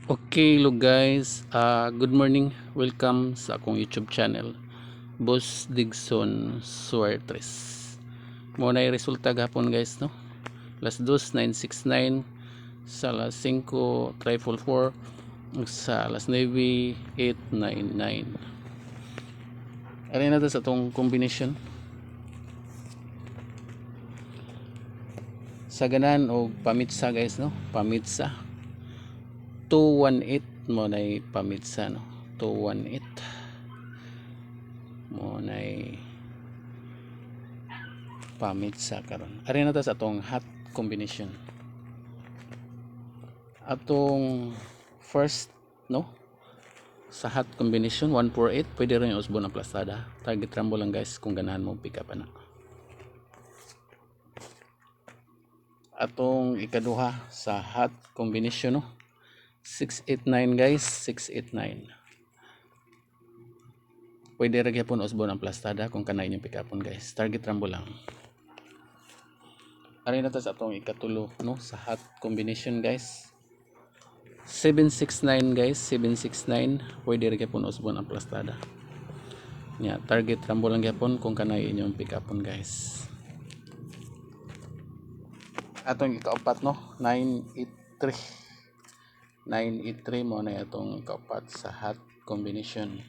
Okay, hello guys. Good morning. Welcome sa akong YouTube channel. Boss Digson Suartres. Muna yung resulta gapon guys, no? Las 2, 969 sa las 5, 344 sa las 9, 899. Ano na to sa itong combination? Sa ganan o pamitsa guys, no? Pamitsa. 218 mo na pamitsa, no? 218 mo na pamitsa karon. Ari na ta sa atong hot combination. Atong first, no? Sa hot combination 148 pwede rin yung usbo ng plastada. Target rambo lang guys kung ganahan mo pick up na. Atong ikaduha sa hot combination, no? 689 guys, 689. Pwede rin gyapon usbo ng plastada kung kanay yung pick upon guys. Target rambo lang. Ari na ta sa atong ikatulo, no? Sa hot combination guys. 769 guys, 769. Pwede rin gyapon usbo ng plastada. Yeah, target rambo lang gyapon kung kanay inyong pick upon guys. Atong ikaapat, no? 983. 983 mo na itong ikaapat sa hot combination.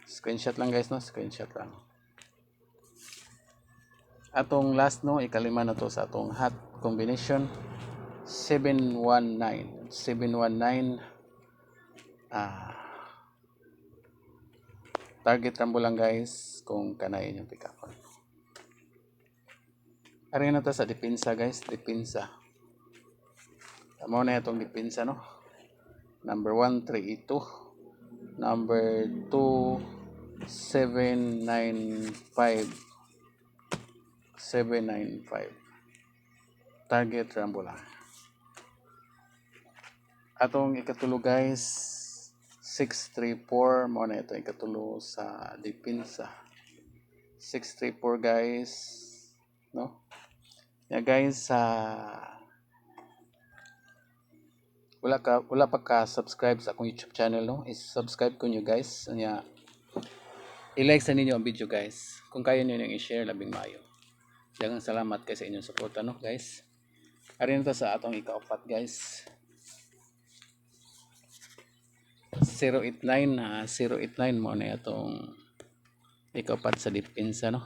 Screenshot lang guys, no? Screenshot lang. Atong last, no? Ikalima na to sa atong hot combination. 719. 719. Target rambo lang guys kung kanay inyong pick upon. Ari na to sa depensa guys, depensa. Amo na itong depensa, no? Number 1, 382. Number 2, 795. 795. Target rambo lang. Atong ikatulo guys, 634. Mo na ito ikatulo sa depensa. 634 guys, no? Yeah guys, wala pa ka subscribe sa akong YouTube channel, no? I-subscribe ko nyo guys. Nya i-like sa ninyo ang video guys. Kung kaya niyo nang i-share, labing maayo. Daghang salamat kay sa inyong suporta, no guys. Ari na to sa atong ikaapat guys. 089, 089 mo na itong ikaapat sa depensa, no?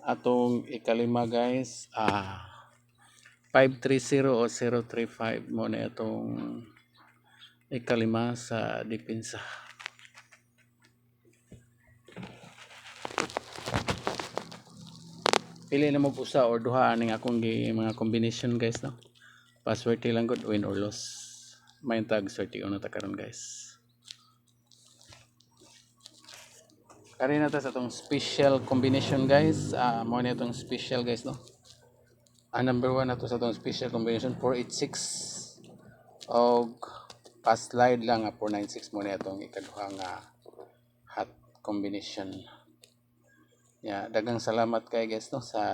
Atong ikalima guys, 530 o 035 mo na itong ikalima sa depensa. Pili na mo pusa or duha aning akong mga combination guys, no? Password lang good, win or loss. May tag swerte una ta karon guys. Kari na ta sa itong special combination guys. Mo na itong special guys, no? Number 1 na to sa itong special combination 486 og pass slide lang 496 mo na itong ikaduha nga hot combination. Yeah, dagang salamat kay guys, no, sa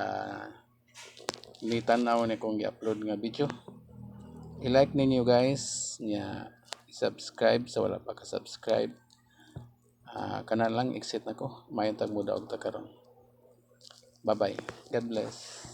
nitanaw ni kong i-upload nga video. I-like ninyo guys, yeah, i-subscribe sa wala pa ka-subscribe. Kana lang exit na ko, mayon tag mo daog ta karon. Bye bye, God bless.